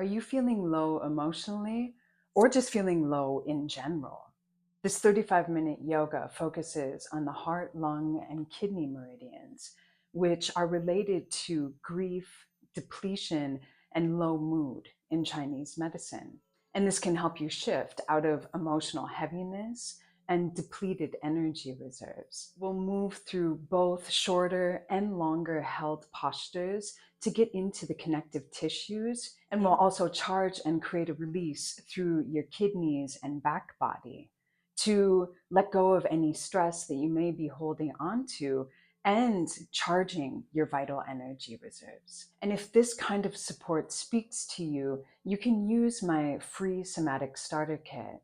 Are you feeling low emotionally or just feeling low in general? This 35-minute yoga focuses on the heart, lung, and kidney meridians, which are related to grief, depletion, and low mood in Chinese medicine. And this can help you shift out of emotional heaviness and depleted energy reserves. We'll move through both shorter and longer held postures to get into the connective tissues, and we'll also charge and create a release through your kidneys and back body to let go of any stress that you may be holding on to and charging your vital energy reserves. And if this kind of support speaks to you, you can use my free Somatic starter kit,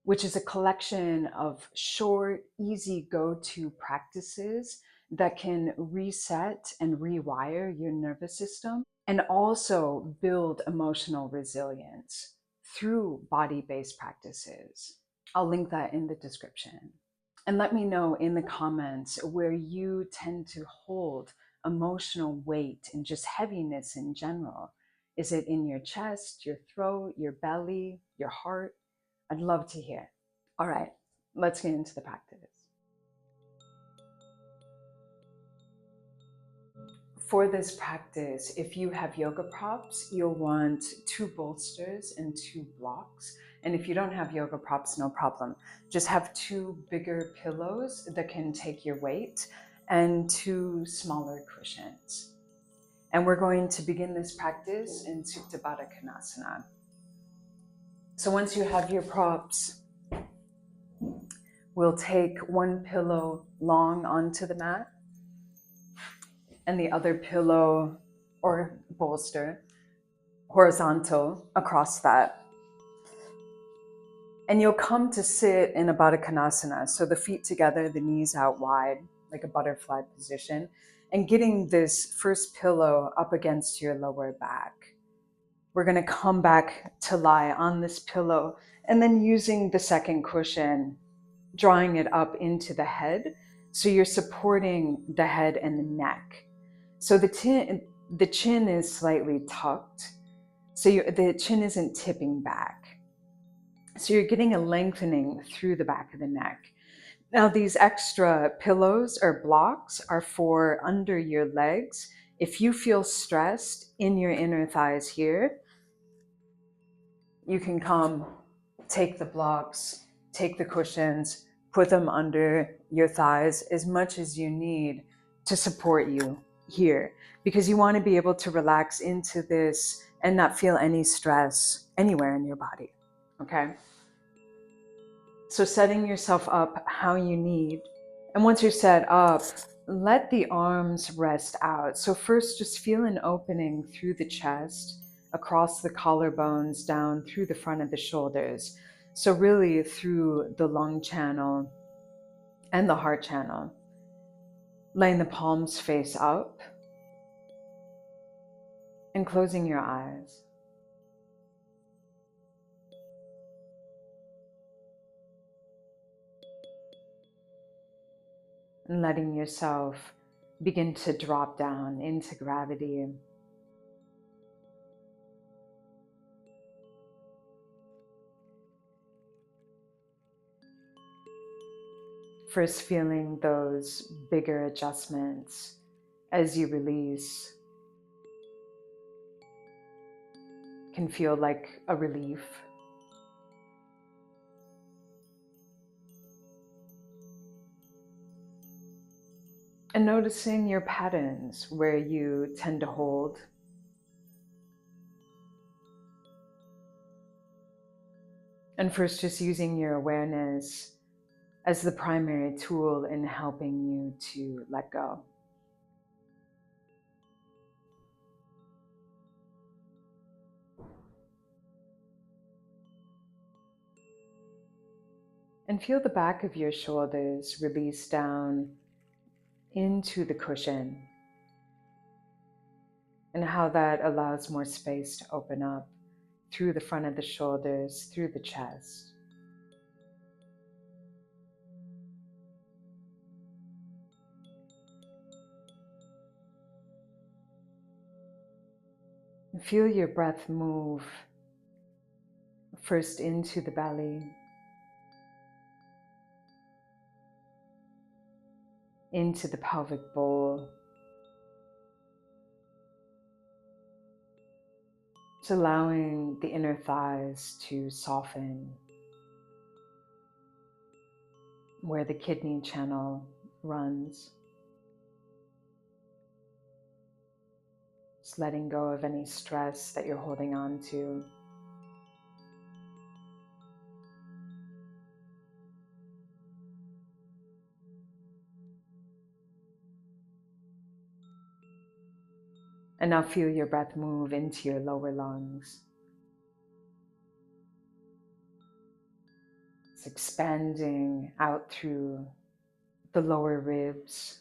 which is a collection of short, easy go-to practices that can reset and rewire your nervous system and also build emotional resilience through body-based practices. I'll link that in the description. And let me know in the comments where you tend to hold emotional weight and just heaviness in general. Is it in your chest, your throat, your belly, your heart? I'd love to hear. All right, let's get into the practice. For this practice, if you have yoga props, you'll want 2 bolsters and 2 blocks. And if you don't have yoga props, no problem. Just have 2 bigger pillows that can take your weight and 2 smaller cushions. And we're going to begin this practice in Supta Baddha Konasana. So once you have your props, we'll take 1 pillow long onto the mat and the other pillow or bolster horizontal across that. And you'll come to sit in a Baddha Konasana, so the feet together, the knees out wide, like a butterfly position, and getting this first pillow up against your lower back. We're going to come back to lie on this pillow, and then using the second cushion, drawing it up into the head, so you're supporting the head and the neck. So the chin is slightly tucked, so the chin isn't tipping back. So you're getting a lengthening through the back of the neck. Now these extra pillows or blocks are for under your legs. If you feel stressed in your inner thighs here, you can come, take the blocks, take the cushions, put them under your thighs as much as you need to support you here, because you want to be able to relax into this and not feel any stress anywhere in your body, okay? So setting yourself up how you need. And once you're set up, let the arms rest out. So first, just feel an opening through the chest, across the collarbones, down through the front of the shoulders. So really through the lung channel and the heart channel. Laying the palms face up and closing your eyes. And letting yourself begin to drop down into gravity. First feeling those bigger adjustments as you release can feel like a relief. And noticing your patterns where you tend to hold. And first just using your awareness as the primary tool in helping you to let go. And feel the back of your shoulders release down into the cushion, and how that allows more space to open up through the front of the shoulders, through the chest. Feel your breath move first into the belly, into the pelvic bowl, just allowing the inner thighs to soften, where the kidney channel runs. Just letting go of any stress that you're holding on to. And now feel your breath move into your lower lungs. It's expanding out through the lower ribs,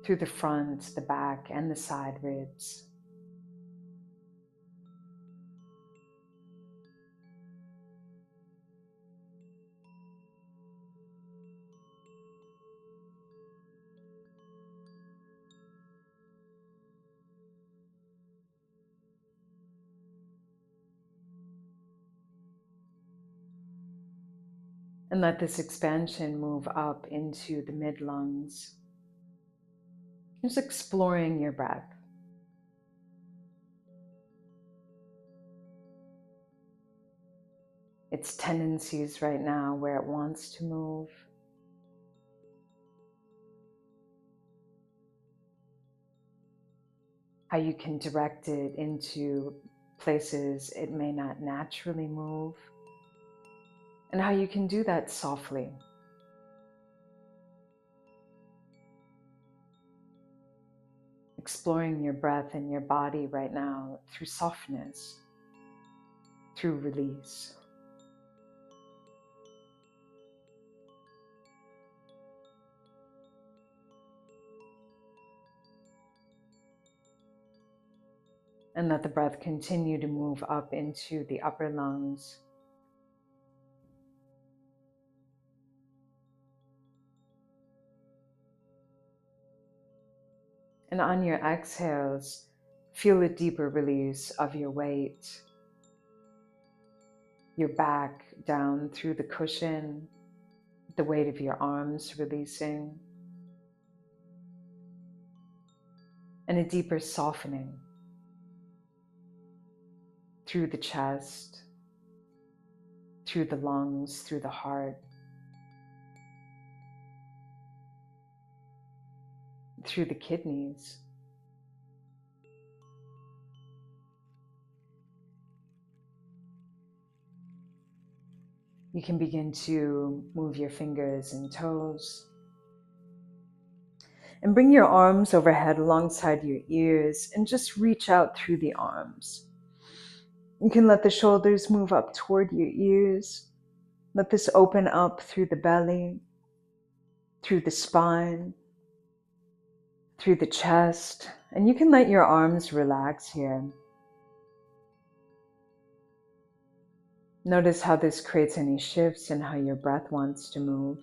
through the front, the back, and the side ribs. And let this expansion move up into the mid-lungs. Just exploring your breath. Its tendencies right now, where it wants to move. How you can direct it into places it may not naturally move. And how you can do that softly. Exploring your breath and your body right now through softness, through release. And let the breath continue to move up into the upper lungs. And on your exhales, feel a deeper release of your weight, your back down through the cushion, the weight of your arms releasing, and a deeper softening through the chest, through the lungs, through the heart, through the kidneys. You can begin to move your fingers and toes. And bring your arms overhead alongside your ears and just reach out through the arms. You can let the shoulders move up toward your ears. Let this open up through the belly, through the spine, through the chest. And you can let your arms relax here. Notice how this creates any shifts in how your breath wants to move.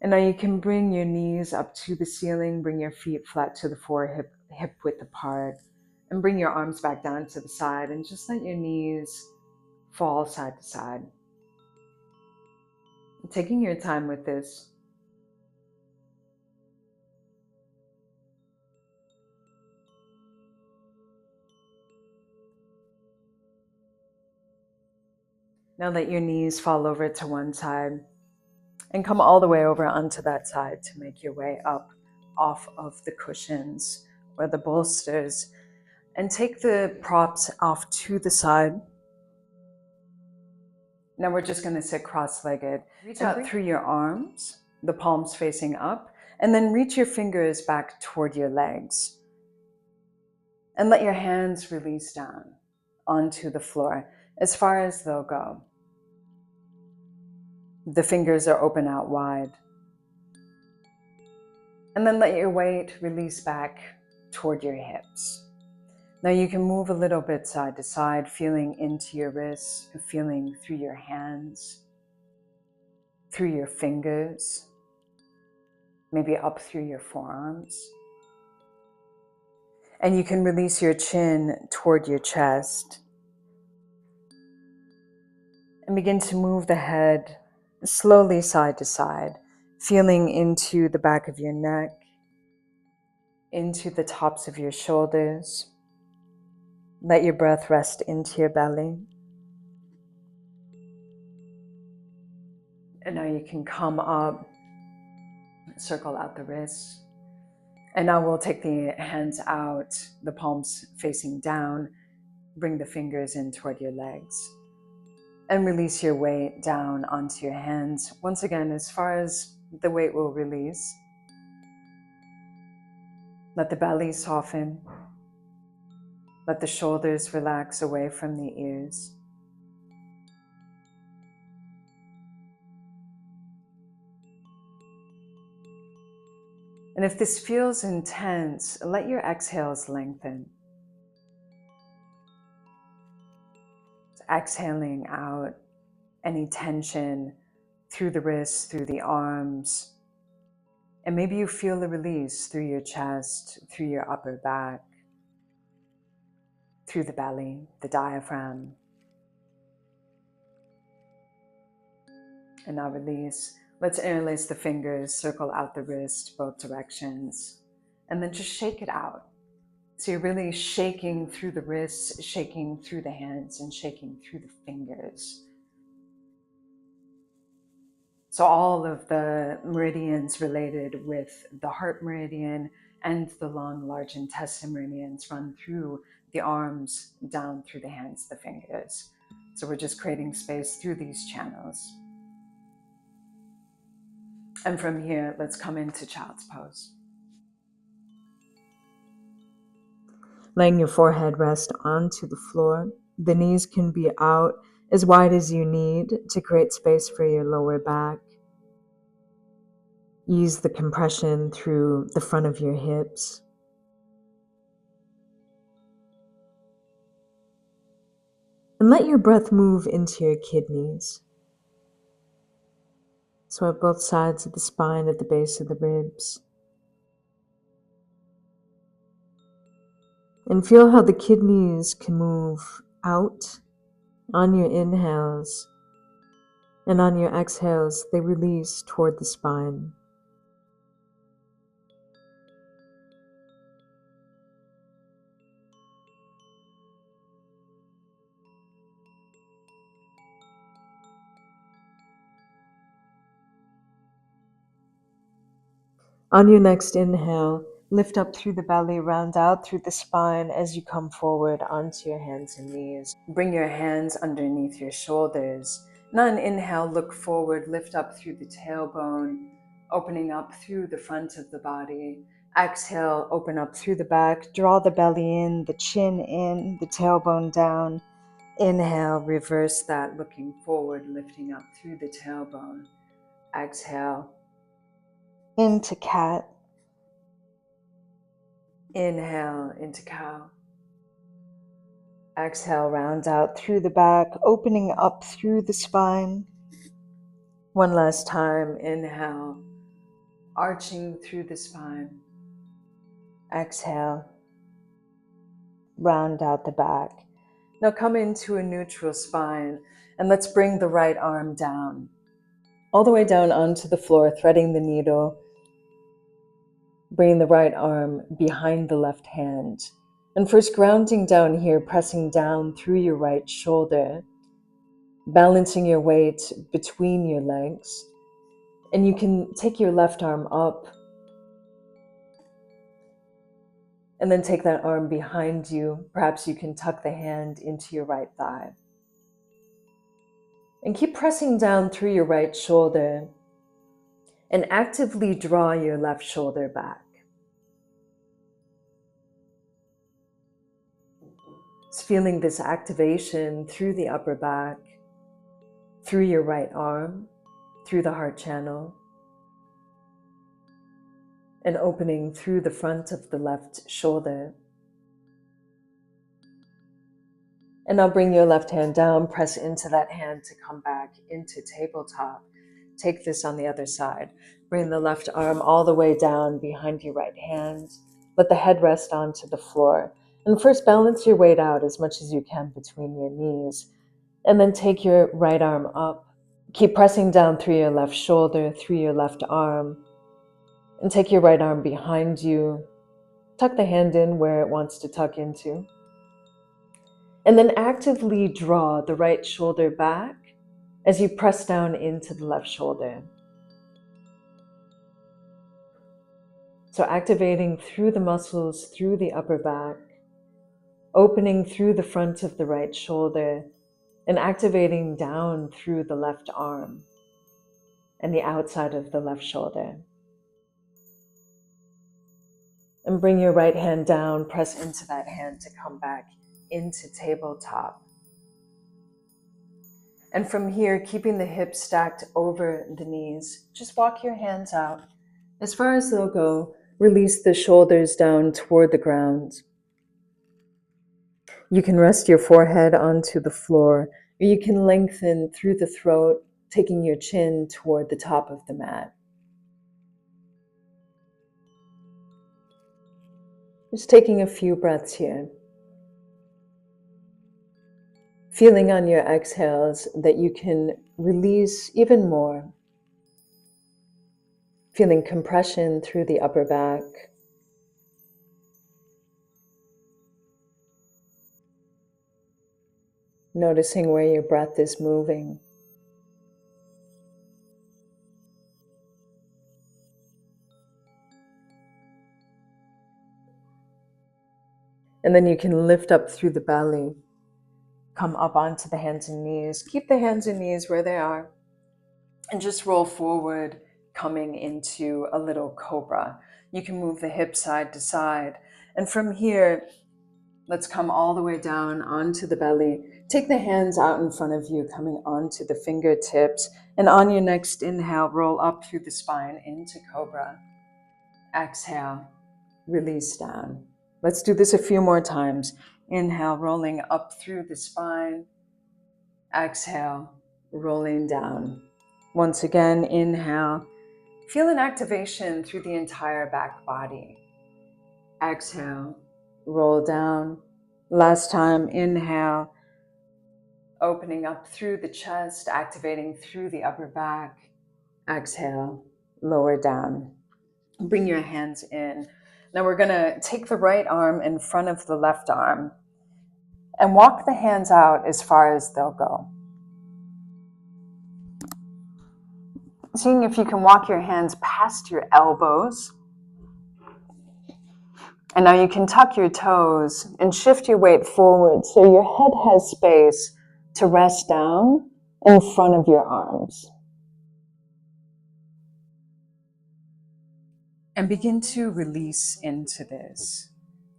And now you can bring your knees up to the ceiling, bring your feet flat to the floor, hip width apart, and bring your arms back down to the side and just let your knees fall side to side. Taking your time with this. Now let your knees fall over to one side and come all the way over onto that side to make your way up off of the cushions or the bolsters, and take the props off to the side. Now we're just going to sit cross-legged. Reach out through your arms, the palms facing up, and then reach your fingers back toward your legs. And let your hands release down onto the floor as far as they'll go. The fingers are open out wide. And then let your weight release back toward your hips. Now you can move a little bit side to side, feeling into your wrists, feeling through your hands, through your fingers, maybe up through your forearms. And you can release your chin toward your chest and begin to move the head slowly side to side, feeling into the back of your neck, into the tops of your shoulders. Let your breath rest into your belly. And now you can come up, circle out the wrists. And now we'll take the hands out, the palms facing down, bring the fingers in toward your legs. And release your weight down onto your hands. Once again, as far as the weight will release, let the belly soften. Let the shoulders relax away from the ears. And if this feels intense, let your exhales lengthen. Exhaling out any tension through the wrists, through the arms. And maybe you feel the release through your chest, through your upper back, through the belly, the diaphragm. And now release. Let's interlace the fingers, circle out the wrist, both directions. And then just shake it out. So you're really shaking through the wrists, shaking through the hands, and shaking through the fingers. So all of the meridians related with the heart meridian and the lung, large intestine meridians run through the arms, down through the hands, the fingers. So we're just creating space through these channels. And from here, let's come into child's pose. Letting your forehead rest onto the floor. The knees can be out as wide as you need to create space for your lower back. Ease the compression through the front of your hips. And let your breath move into your kidneys. So at both sides of the spine, at the base of the ribs. And feel how the kidneys can move out on your inhales. And on your exhales, they release toward the spine. On your next inhale, lift up through the belly, round out through the spine as you come forward onto your hands and knees. Bring your hands underneath your shoulders. And on inhale, look forward, lift up through the tailbone, opening up through the front of the body. Exhale, open up through the back, draw the belly in, the chin in, the tailbone down. Inhale, reverse that, looking forward, lifting up through the tailbone. Exhale, into cat. Inhale into cow. Exhale, round out through the back, opening up through the spine. One last time, inhale, arching through the spine. Exhale, round out the back. Now come into a neutral spine and let's bring the right arm down, all the way down onto the floor, threading the needle. Bring the right arm behind the left hand. And first grounding down here, pressing down through your right shoulder, balancing your weight between your legs. And you can take your left arm up and then take that arm behind you. Perhaps you can tuck the hand into your right thigh. And keep pressing down through your right shoulder and actively draw your left shoulder back. It's feeling this activation through the upper back, through your right arm, through the heart channel. and opening through the front of the left shoulder. And now bring your left hand down, press into that hand to come back into tabletop. Take this on the other side. Bring the left arm all the way down behind your right hand. Let the head rest onto the floor. And first balance your weight out as much as you can between your knees. And then take your right arm up. Keep pressing down through your left shoulder, through your left arm. And take your right arm behind you. Tuck the hand in where it wants to tuck into. And then actively draw the right shoulder back as you press down into the left shoulder. So activating through the muscles, through the upper back, opening through the front of the right shoulder, and activating down through the left arm and the outside of the left shoulder. And bring your right hand down, press into that hand to come back into tabletop. And from here, keeping the hips stacked over the knees, just walk your hands out as far as they'll go. Release the shoulders down toward the ground. You can rest your forehead onto the floor, or you can lengthen through the throat, taking your chin toward the top of the mat. Just taking a few breaths here. Feeling on your exhales that you can release even more. Feeling compression through the upper back. Noticing where your breath is moving. And then you can lift up through the belly. Come up onto the hands and knees. Keep the hands and knees where they are. And just roll forward, coming into a little cobra. You can move the hips side to side. And from here, let's come all the way down onto the belly. Take the hands out in front of you, coming onto the fingertips. And on your next inhale, roll up through the spine into cobra. Exhale, release down. Let's do this a few more times. Inhale, rolling up through the spine. Exhale, rolling down. Once again, inhale. Feel an activation through the entire back body. Exhale, roll down. Last time, inhale. Opening up through the chest, activating through the upper back. Exhale, lower down. Bring your hands in. Now we're going to take the right arm in front of the left arm and walk the hands out as far as they'll go. Seeing if you can walk your hands past your elbows. And now you can tuck your toes and shift your weight forward so your head has space to rest down in front of your arms. And begin to release into this,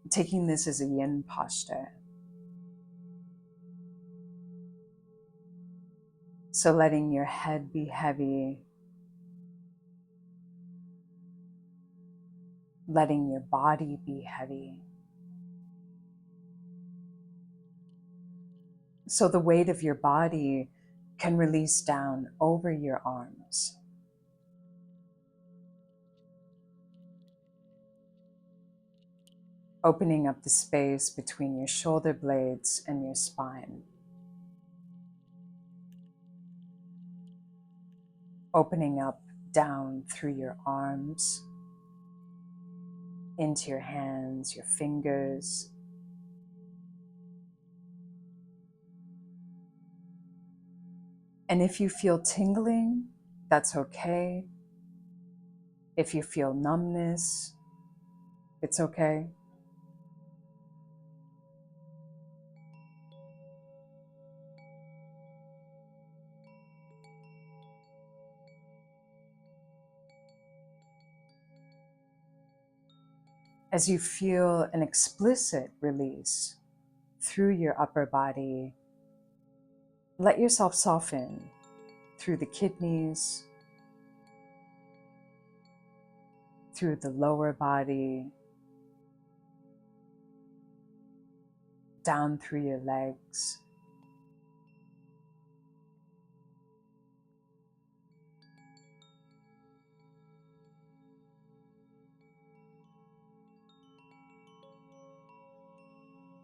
taking this as a yin posture. So letting your head be heavy, letting your body be heavy. So the weight of your body can release down over your arms. Opening up the space between your shoulder blades and your spine. Opening up down through your arms, into your hands, your fingers. And if you feel tingling, that's okay. If you feel numbness, it's okay. As you feel an explicit release through your upper body, let yourself soften through the kidneys, through the lower body, down through your legs.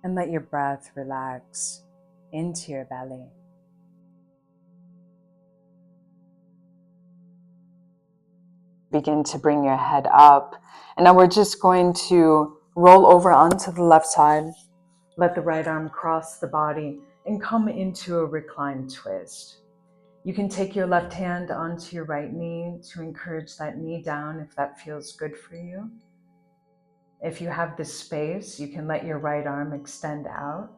And let your breath relax into your belly. Begin to bring your head up. And now we're just going to roll over onto the left side. Let the right arm cross the body and come into a reclined twist. You can take your left hand onto your right knee to encourage that knee down if that feels good for you. If you have the space, you can let your right arm extend out.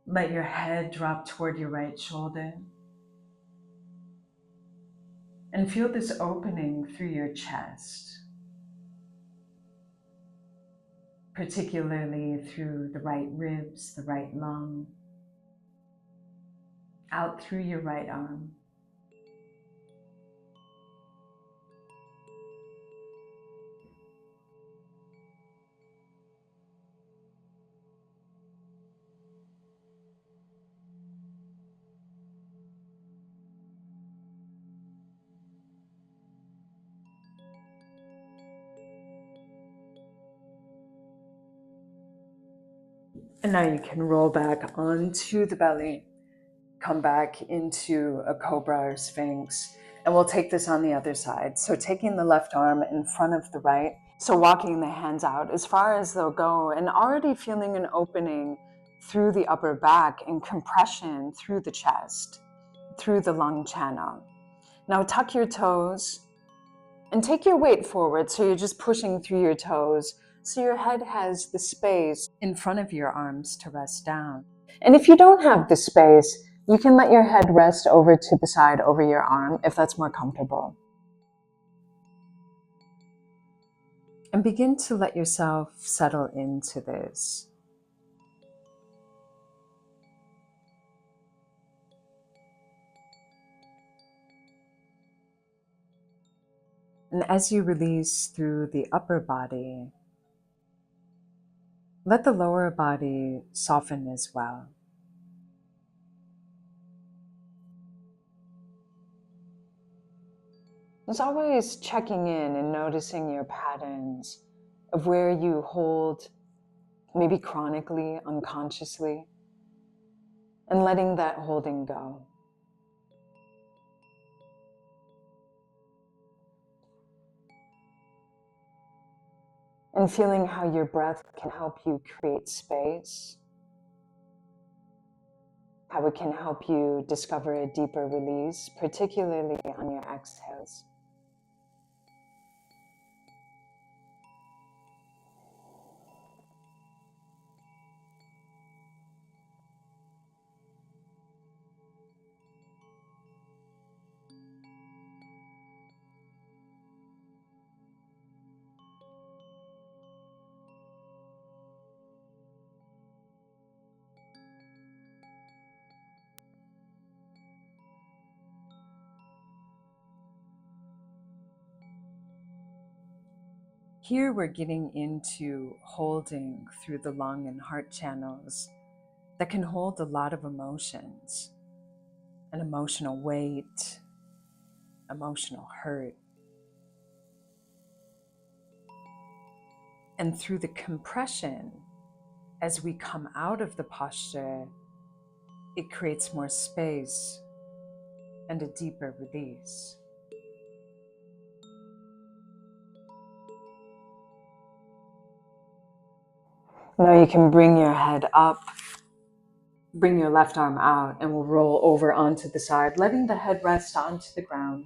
Let your head drop toward your right shoulder. And feel this opening through your chest, particularly through the right ribs, the right lung, out through your right arm. And now you can roll back onto the belly, come back into a cobra or sphinx, and we'll take this on the other side. So taking the left arm in front of the right, so walking the hands out as far as they'll go, and already feeling an opening through the upper back and compression through the chest, through the lung channel. Now tuck your toes and take your weight forward, so you're just pushing through your toes, so your head has the space in front of your arms to rest down. And if you don't have the space, you can let your head rest over to the side over your arm if that's more comfortable. And begin to let yourself settle into this. And as you release through the upper body, let the lower body soften as well. There's always checking in and noticing your patterns of where you hold, maybe chronically, unconsciously, and letting that holding go. And feeling how your breath can help you create space, how it can help you discover a deeper release, particularly on your exhales. Here we're getting into holding through the lung and heart channels that can hold a lot of emotions, an emotional weight, emotional hurt. And through the compression, as we come out of the posture, it creates more space and a deeper release. Now you can bring your head up, bring your left arm out, and we'll roll over onto the side, letting the head rest onto the ground.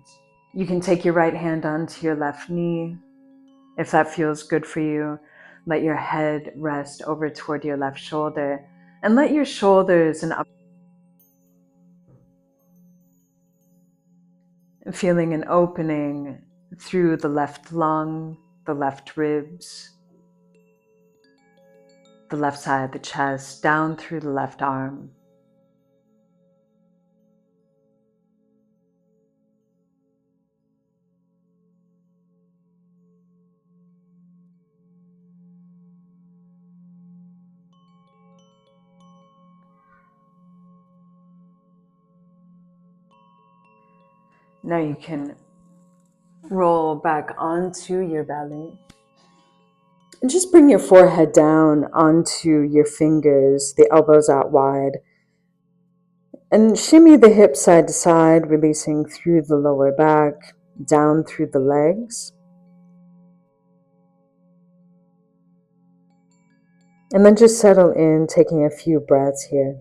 You can take your right hand onto your left knee. If that feels good for you, let your head rest over toward your left shoulder, and let your shoulders and up, feeling an opening through the left lung, the left ribs, the left side of the chest, down through the left arm. Now you can roll back onto your belly. And just bring your forehead down onto your fingers, the elbows out wide. And shimmy the hips side to side, releasing through the lower back, down through the legs. And then just settle in, taking a few breaths here.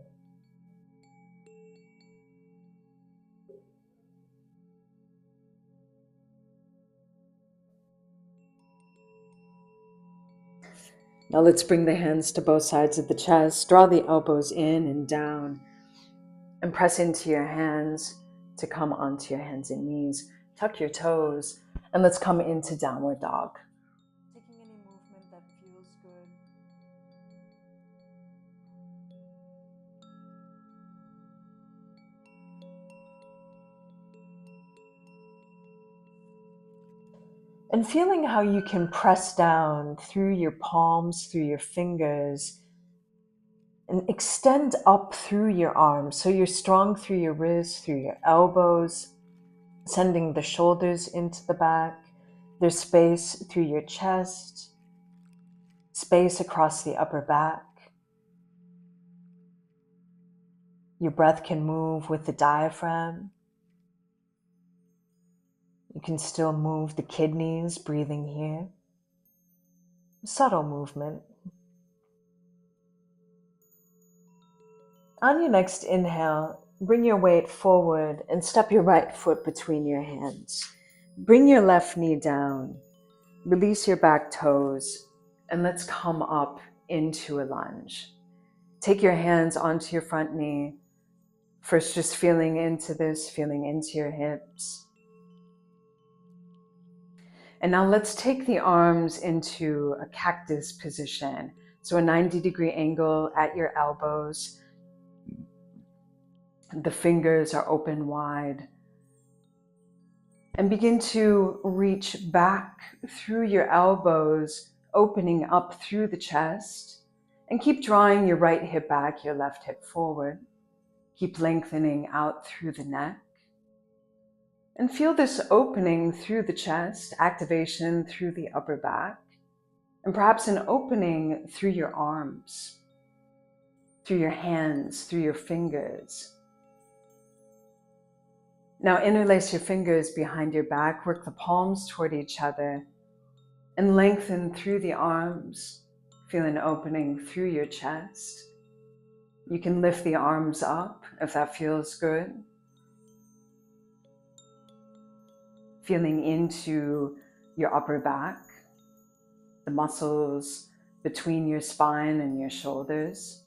Now let's bring the hands to both sides of the chest. Draw the elbows in and down. And press into your hands to come onto your hands and knees. Tuck your toes. And let's come into downward dog. Taking any movement that feels good. And feeling how you can press down through your palms, through your fingers, and extend up through your arms. So you're strong through your wrists, through your elbows, sending the shoulders into the back. There's space through your chest, space across the upper back. Your breath can move with the diaphragm. You can still move the kidneys, breathing here. Subtle movement. On your next inhale, bring your weight forward and step your right foot between your hands. Bring your left knee down. Release your back toes, and let's come up into a lunge. Take your hands onto your front knee. First, just feeling into this, feeling into your hips. And now let's take the arms into a cactus position. So a 90-degree angle at your elbows. The fingers are open wide. And begin to reach back through your elbows, opening up through the chest. And keep drawing your right hip back, your left hip forward. Keep lengthening out through the neck. And feel this opening through the chest, activation through the upper back, and perhaps an opening through your arms, through your hands, through your fingers. Now interlace your fingers behind your back, work the palms toward each other, and lengthen through the arms. Feel an opening through your chest. You can lift the arms up if that feels good. Feeling into your upper back, the muscles between your spine and your shoulders.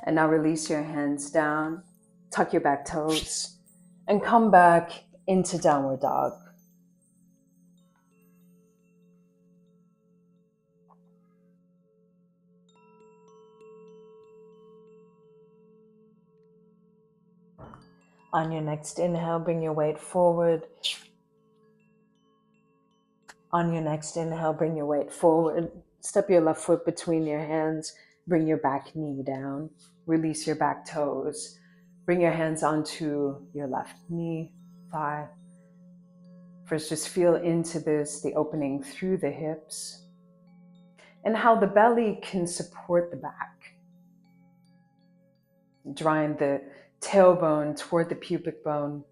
And now release your hands down, tuck your back toes, and come back into downward dog. On your next inhale, bring your weight forward. On your next inhale, bring your weight forward. Step your left foot between your hands. Bring your back knee down. Release your back toes. Bring your hands onto your left knee, thigh. First, just feel into this, the opening through the hips, and how the belly can support the back. Drawing the tailbone toward the pubic bone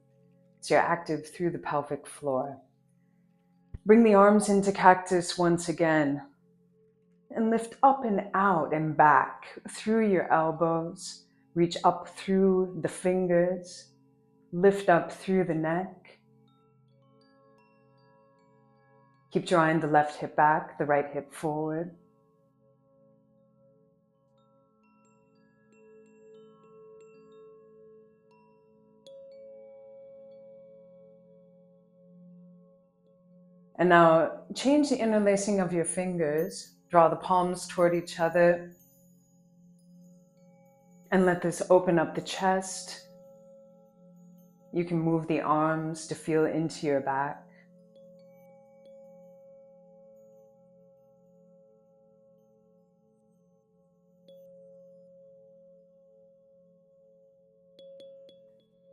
so you're active through the pelvic floor. Bring the arms into cactus once again and lift up and out and back through your elbows. Reach up through the fingers, lift up through the neck. Keep drawing the left hip back, the right hip forward. And now change the interlacing of your fingers. Draw the palms toward each other. And let this open up the chest. You can move the arms to feel into your back.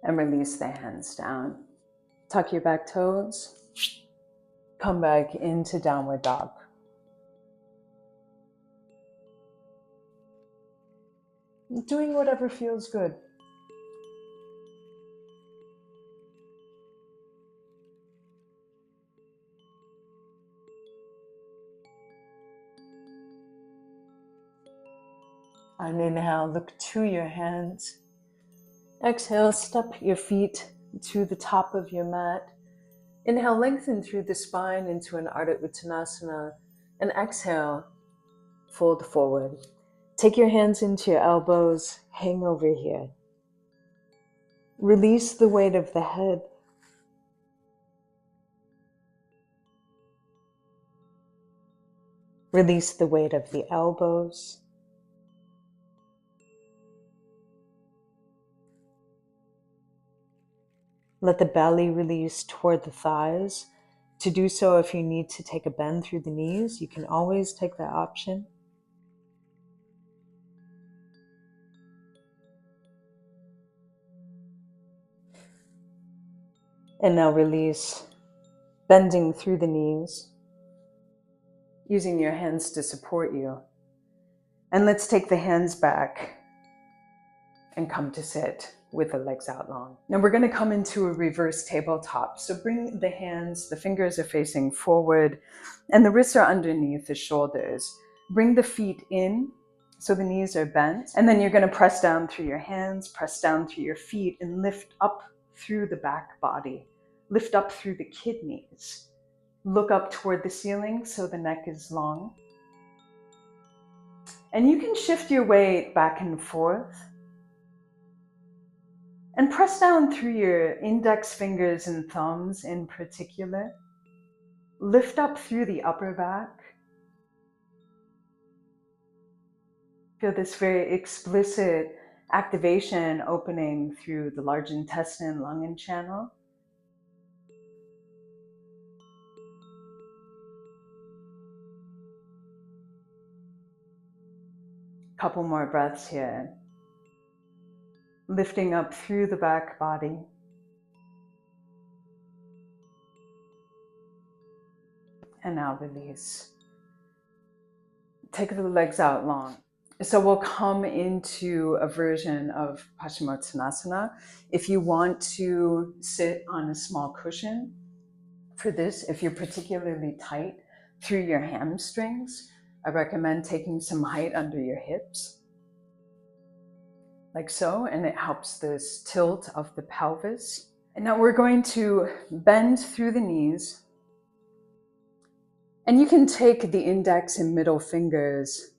and release the hands down. Tuck your back toes. Come back into downward dog. Doing whatever feels good. On inhale, look to your hands. Exhale, step your feet to the top of your mat. Inhale, lengthen through the spine into an Ardha Uttanasana. And exhale, fold forward. Take your hands into your elbows, hang over here. Release the weight of the head. Release the weight of the elbows. Let the belly release toward the thighs. To do so, if you need to take a bend through the knees, you can always take that option. And now release, bending through the knees, using your hands to support you. And let's take the hands back and come to sit with the legs out long. Now we're going to come into a reverse tabletop. So bring the hands, the fingers are facing forward, and the wrists are underneath the shoulders. Bring the feet in, so the knees are bent. And then you're going to press down through your hands, press down through your feet, and lift up through the back body. Lift up through the kidneys. Look up toward the ceiling so the neck is long. And you can shift your weight back and forth. And press down through your index fingers and thumbs in particular. Lift up through the upper back. Feel this very explicit activation opening through the large intestine, lung, and channel. Couple more breaths here. Lifting up through the back body. And now release. Take the legs out long. So we'll come into a version of Paschimottanasana. If you want to sit on a small cushion for this, if you're particularly tight through your hamstrings, I recommend taking some height under your hips, like so, and it helps this tilt of the pelvis. And now we're going to bend through the knees, and you can take the index and middle fingers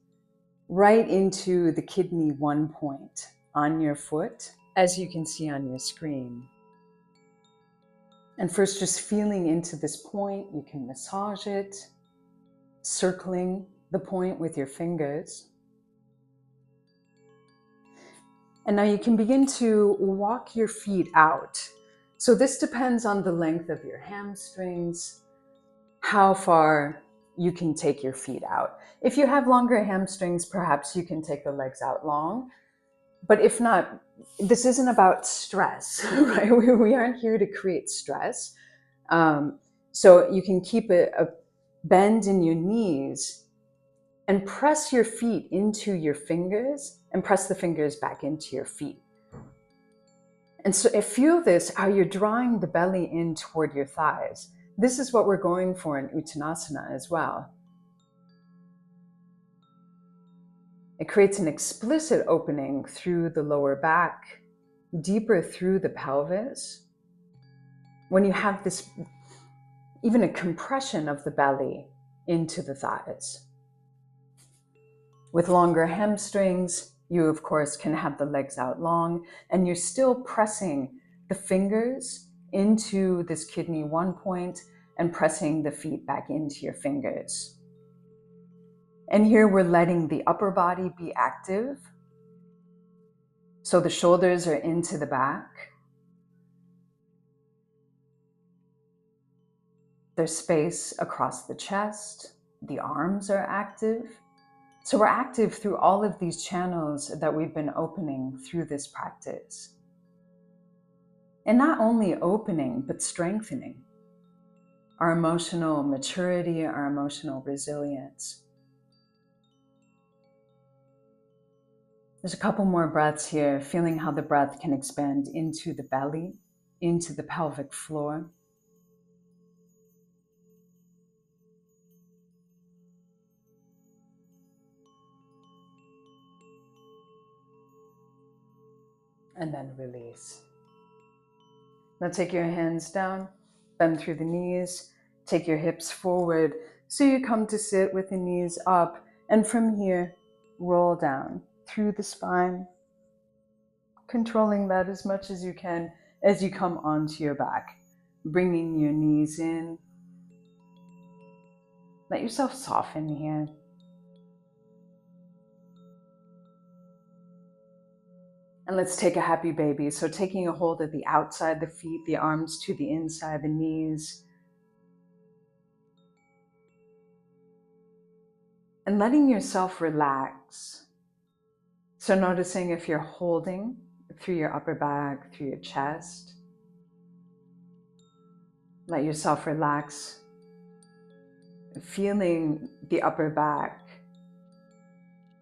right into the kidney 1 point on your foot, as you can see on your screen. And first, just feeling into this point, you can massage it, circling the point with your fingers. And now you can begin to walk your feet out. So this depends on the length of your hamstrings, how far you can take your feet out. If you have longer hamstrings, perhaps you can take the legs out long. But if not, this isn't about stress, right? We aren't here to create stress. So you can keep a bend in your knees and press your feet into your fingers and press the fingers back into your feet. And so feel this, how you're drawing the belly in toward your thighs. This is what we're going for in Uttanasana as well. It creates an explicit opening through the lower back, deeper through the pelvis. When you have this, even a compression of the belly into the thighs. With longer hamstrings, you of course can have the legs out long, and you're still pressing the fingers into this kidney 1 point and pressing the feet back into your fingers. And here we're letting the upper body be active. So the shoulders are into the back. There's space across the chest. The arms are active. So we're active through all of these channels that we've been opening through this practice. And not only opening, but strengthening our emotional maturity, our emotional resilience. There's a couple more breaths here, feeling how the breath can expand into the belly, into the pelvic floor. And then release. Now take your hands down, bend through the knees, take your hips forward so you come to sit with the knees up, and from here, roll down through the spine, controlling that as much as you can as you come onto your back, bringing your knees in. Let yourself soften here. And let's take a happy baby. So taking a hold of the outside, the feet, the arms to the inside, the knees. And letting yourself relax. So noticing if you're holding through your upper back, through your chest. Let yourself relax. Feeling the upper back,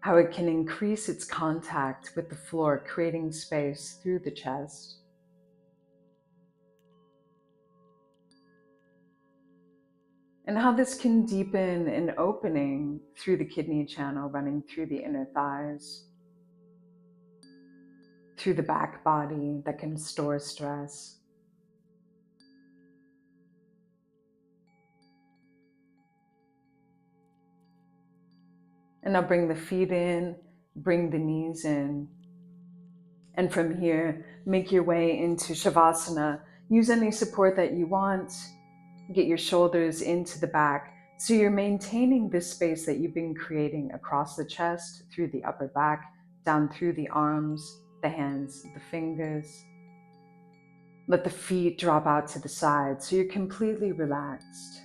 how it can increase its contact with the floor, creating space through the chest. And how this can deepen an opening through the kidney channel, running through the inner thighs, through the back body that can store stress. And now bring the feet in, bring the knees in. And from here, make your way into Shavasana. Use any support that you want. Get your shoulders into the back. So you're maintaining this space that you've been creating across the chest, through the upper back, down through the arms, the hands, the fingers. Let the feet drop out to the side so you're completely relaxed.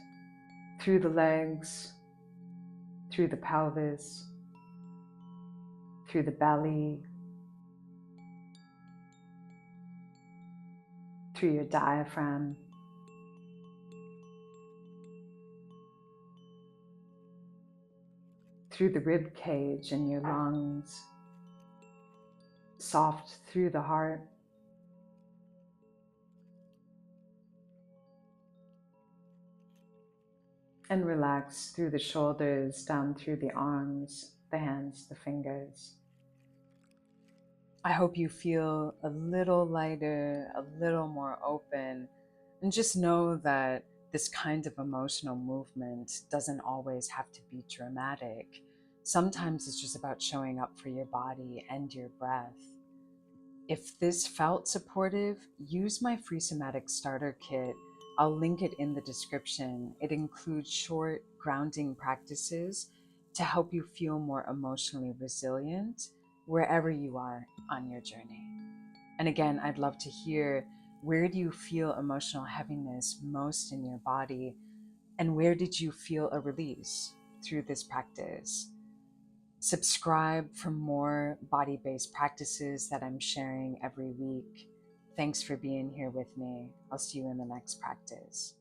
Through the legs, through the pelvis, through the belly, through your diaphragm. Through the rib cage and your lungs, soft through the heart. And relax through the shoulders, down through the arms, the hands, the fingers. I hope you feel a little lighter, a little more open, and just know that this kind of emotional movement doesn't always have to be dramatic. Sometimes it's just about showing up for your body and your breath. If this felt supportive, use my free Somatic starter kit. I'll link it in the description. It includes short grounding practices to help you feel more emotionally resilient wherever you are on your journey. And again, I'd love to hear, where do you feel emotional heaviness most in your body? And where did you feel a release through this practice? Subscribe for more body-based practices that I'm sharing every week. Thanks for being here with me. I'll see you in the next practice.